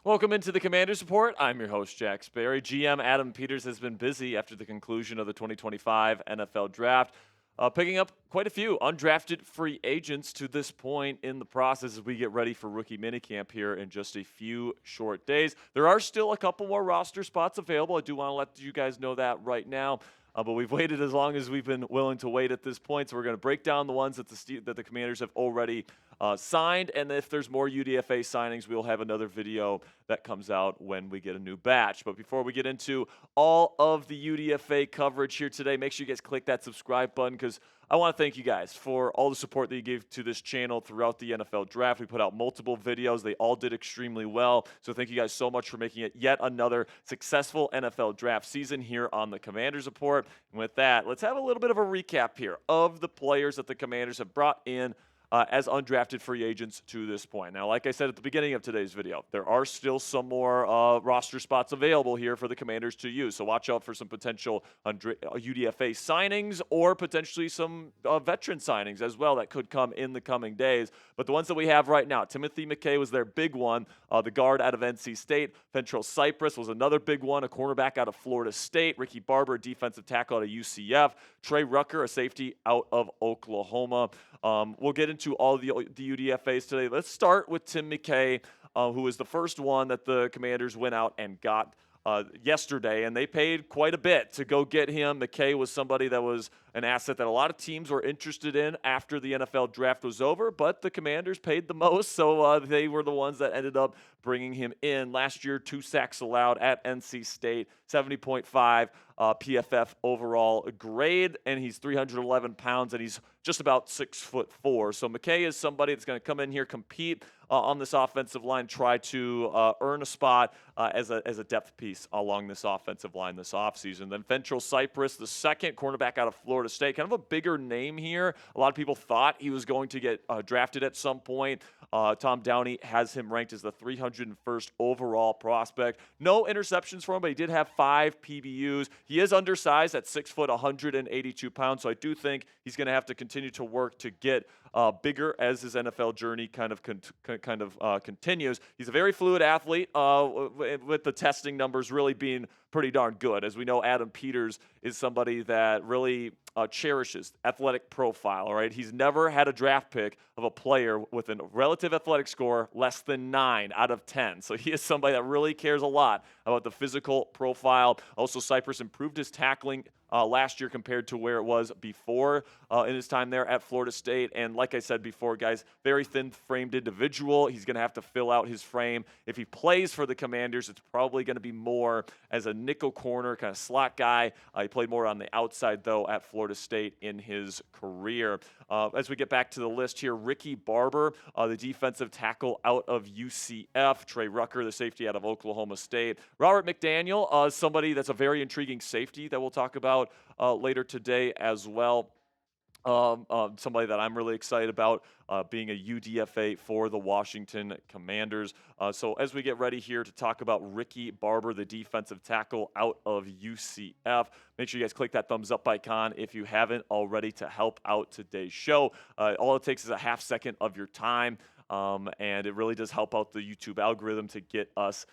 Welcome into the Commanders Report. I'm your host, Jack Sperry. GM Adam Peters has been busy after the conclusion of the 2025 NFL Draft, picking up quite a few undrafted free agents to this point in the process as we get ready for rookie minicamp here in just a few short days. There are still a couple more roster spots available. I do want to let you guys know that right now. But we've waited as long as we've been willing to wait at this point. So we're going to break down the ones that the Commanders have already signed. And if there's more UDFA signings, we'll have another video that comes out when we get a new batch. But before we get into all of the UDFA coverage here today, make sure you guys click that subscribe button because I want to thank you guys for all the support that you gave to this channel throughout the NFL Draft. We put out multiple videos. They all did extremely well. So thank you guys so much for making it yet another successful NFL Draft season here on the Commanders Report. And with that, let's have a little bit of a recap here of the players that the Commanders have brought in as undrafted free agents to this point. Now, like I said at the beginning of today's video, there are still some more roster spots available here for the Commanders to use. So watch out for some potential UDFA signings or potentially some veteran signings as well that could come in the coming days. But the ones that we have right now, Timothy McKay was their big one, the guard out of NC State. Fentrell Cypress was another big one, a cornerback out of Florida State. Ricky Barber, a defensive tackle out of UCF. Trey Rucker, a safety out of Oklahoma. We'll get into all the UDFAs today. Let's start with Tim McKay, who was the first one that the Commanders went out and got yesterday, and they paid quite a bit to go get him. McKay was somebody that was an asset that a lot of teams were interested in after the NFL Draft was over, but the Commanders paid the most, so they were the ones that ended up bringing him in. Last year, 2 sacks allowed at NC State, 70.5 PFF overall grade, and he's 311 pounds, and he's just about 6'4". So McKay is somebody that's going to come in here, compete on this offensive line, try to earn a spot as a depth piece along this offensive line this offseason. Then Fentrell Cypress, the second cornerback out of Florida State, kind of a bigger name here. A lot of people thought he was going to get drafted at some point. Tom Downey has him ranked as the 301st overall prospect. No interceptions for him, but he did have 5 PBUs. He is undersized at 6 foot, 182 pounds, so I do think he's going to have to continue to work to get bigger as his NFL journey kind of continues. He's a very fluid athlete with the testing numbers really being pretty darn good. As we know, Adam Peters is somebody that really cherishes athletic profile, all right? He's never had a draft pick of a player with a relative athletic score less than 9 out of 10. So he is somebody that really cares a lot about the physical profile. Also, Cypress improved his tackling last year compared to where it was before in his time there at Florida State. And like I said before, guys, very thin-framed individual. He's going to have to fill out his frame. If he plays for the Commanders, it's probably going to be more as a nickel corner, kind of slot guy. He played more on the outside, though, at Florida State in his career. As we get back to the list here, Ricky Barber, the defensive tackle out of UCF. Trey Rucker, the safety out of Oklahoma State. Robert McDaniel, somebody that's a very intriguing safety that we'll talk about later today as well. Somebody that I'm really excited about being a UDFA for the Washington Commanders. So as we get ready here to talk about Ricky Barber, the defensive tackle out of UCF, make sure you guys click that thumbs up icon if you haven't already to help out today's show. All it takes is a half second of your time. And it really does help out the YouTube algorithm to get us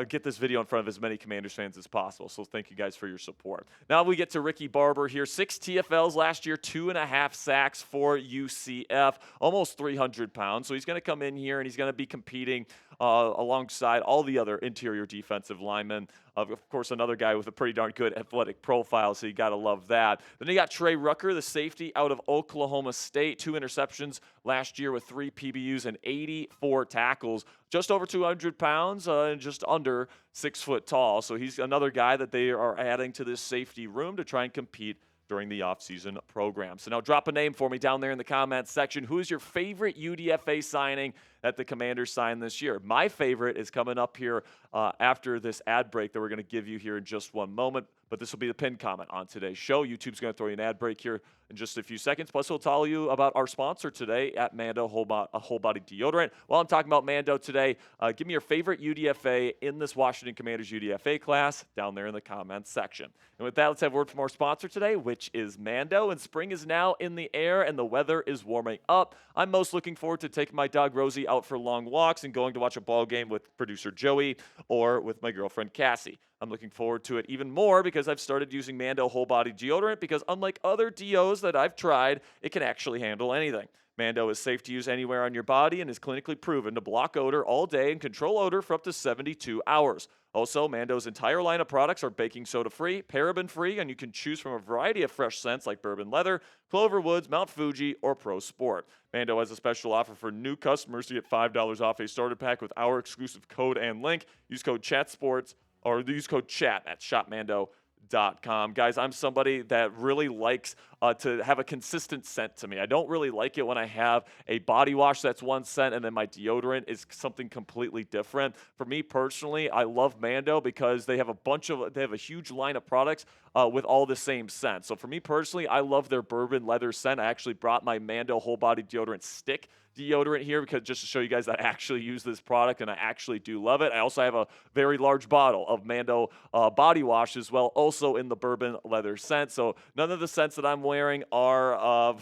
get this video in front of as many Commanders fans as possible. So thank you guys for your support. Now we get to Ricky Barber here. 6 TFLs last year, 2.5 sacks for UCF, almost 300 pounds. So he's going to come in here and he's going to be competing alongside all the other interior defensive linemen. Of course, another guy with a pretty darn good athletic profile, so you got to love that. Then you got Trey Rucker, the safety out of Oklahoma State. 2 interceptions last year with 3 PBUs and 84 tackles. Just over 200 pounds and just under 6 foot tall. So he's another guy that they are adding to this safety room to try and compete during the offseason program. So now drop a name for me down there in the comments section. Who is your favorite UDFA signing that the Commanders signed this year? My favorite is coming up here after this ad break that we're going to give you here in just one moment. But this will be the pinned comment on today's show. YouTube's going to throw you an ad break here in just a few seconds. Plus, we'll tell you about our sponsor today at Mando Whole Body Deodorant. While I'm talking about Mando today, give me your favorite UDFA in this Washington Commanders UDFA class down there in the comments section. And with that, let's have a word from our sponsor today, which is Mando. And spring is now in the air, and the weather is warming up. I'm most looking forward to taking my dog Rosie out for long walks and going to watch a ball game with producer Joey or with my girlfriend Cassie. I'm looking forward to it even more because I've started using Mando whole body deodorant because unlike other DOs that I've tried, it can actually handle anything. Mando is safe to use anywhere on your body and is clinically proven to block odor all day and control odor for up to 72 hours. Also, Mando's entire line of products are baking soda free, paraben free, and you can choose from a variety of fresh scents like bourbon leather, Clover Woods, Mount Fuji, or Pro Sport. Mando has a special offer for new customers to get $5 off a starter pack with our exclusive code and link. Use code CHATSPORTS or use code CHAT at shopmando.com. Guys, I'm somebody that really likes to have a consistent scent to me. I don't really like it when I have a body wash that's one scent and then my deodorant is something completely different. For me personally, I love Mando because they have a huge line of products with all the same scent. So for me personally, I love their bourbon leather scent. I actually brought my Mando whole body deodorant stick deodorant here because just to show you guys that I actually use this product and I actually do love it. I also have a very large bottle of Mando body wash as well, also in the bourbon leather scent. So none of the scents that I'm wearing are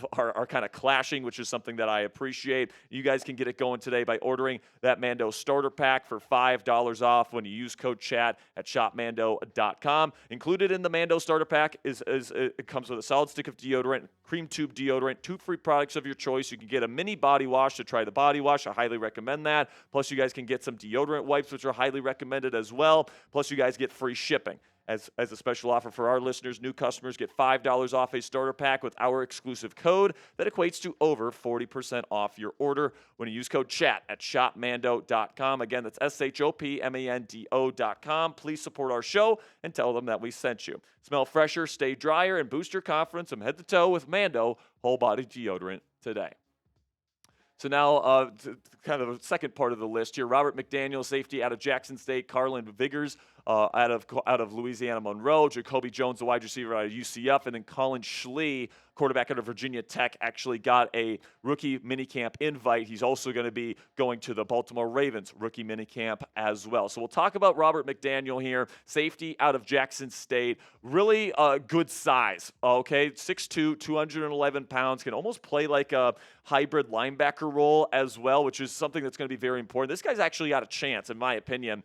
kind of clashing, which is something that I appreciate. You guys can get it going today by ordering that Mando starter pack for $5 off when you use code CHAT at shopmando.com. Included in the Mando starter pack is it comes with a solid stick of deodorant, cream tube deodorant, 2 free products of your choice. You can get a mini body wash to try the body wash. I highly recommend that. Plus, you guys can get some deodorant wipes, which are highly recommended as well. Plus, you guys get free shipping. As a special offer for our listeners, new customers get $5 off a starter pack with our exclusive code that equates to over 40% off your order when you use code CHAT at shopmando.com. Again, that's shopmando.com. Please support our show and tell them that we sent you. Smell fresher, stay drier, and boost your confidence from head to toe with Mando whole body deodorant today. So now, kind of the second part of the list here, Robert McDaniel, safety out of Jackson State, Collin Vigers out of Louisiana-Monroe, Jacoby Jones, the wide receiver out of UCF, and then Schlee, quarterback out of Virginia Tech, actually got a rookie minicamp invite. He's also going to be going to the Baltimore Ravens rookie minicamp as well. So we'll talk about Robert McDaniel here, safety out of Jackson State, really good size, okay, 6'2", 211 pounds, can almost play like a hybrid linebacker role as well, which is something that's going to be very important. This guy's actually got a chance, in my opinion,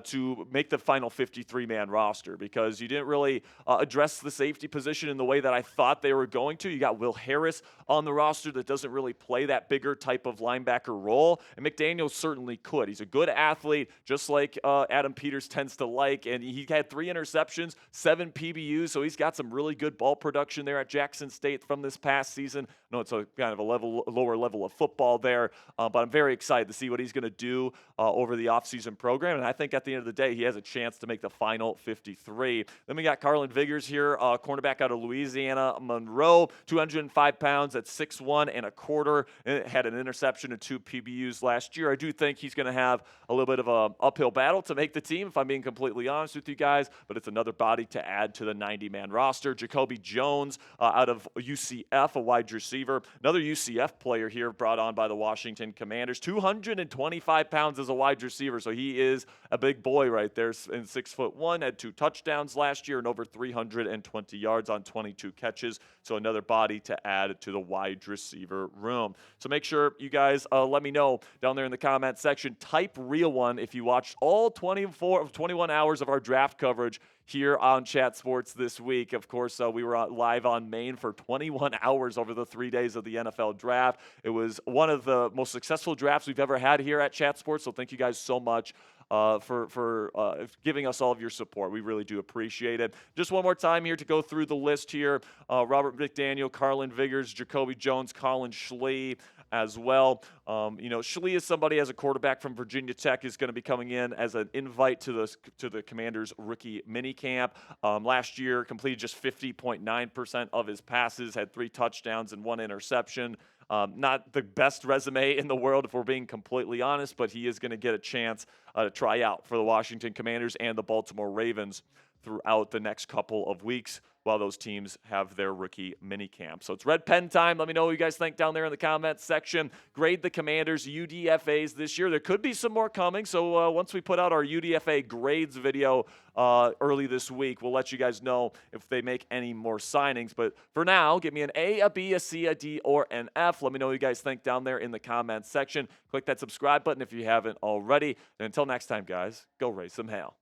to make the final 53-man roster because you didn't really address the safety position in the way that I thought they were going to. You got Will Harris on the roster that doesn't really play that bigger type of linebacker role, and McDaniel certainly could. He's a good athlete, just like Adam Peters tends to like, and he had 3 interceptions, 7 PBUs, so he's got some really good ball production there at Jackson State from this past season. I know it's a kind of a lower level of football there, but I'm very excited to see what he's going to do over the offseason program, and I think at the end of the day, he has a chance to make the final 53. Then we got Collin Vigers here, cornerback out of Louisiana-Monroe, 205 pounds at 6'1" and a quarter, and had an interception and 2 PBUs last year. I do think he's going to have a little bit of an uphill battle to make the team, if I'm being completely honest with you guys, but it's another body to add to the 90-man roster. Jacoby Jones out of UCF, a wide receiver, another UCF player here brought on by the Washington Commanders, 225 pounds as a wide receiver, so he is a big boy right there, and 6'1", had 2 touchdowns last year and over 320 yards on 22 catches. So another body to add to the wide receiver room. So make sure you guys let me know down there in the comment section. Type real one if you watched all 21 hours of our draft coverage here on Chat Sports this week. Of course, we were live on Main for 21 hours over the 3 days of the NFL draft. It was one of the most successful drafts we've ever had here at Chat Sports, so thank you guys so much for giving us all of your support. We really do appreciate it. Just one more time here to go through the list here. Robert McDaniel, Collin Vigers, Jacoby Jones, Schlee as well. Schlee is somebody as a quarterback from Virginia Tech is going to be coming in as an invite to the Commanders rookie minicamp. Last year completed just 50.9% of his passes, had 3 touchdowns and 1 interception. Not the best resume in the world, if we're being completely honest, but he is going to get a chance to try out for the Washington Commanders and the Baltimore Ravens throughout the next couple of weeks while those teams have their rookie mini camp. So it's Red Pen time. Let me know what you guys think down there in the comments section. Grade the Commanders UDFAs this year. There could be some more coming. So once we put out our UDFA grades video early this week, we'll let you guys know if they make any more signings. But for now, give me an A, a B, a C, a D, or an F. Let me know what you guys think down there in the comments section. Click that subscribe button if you haven't already. And until next time, guys, go raise some hail.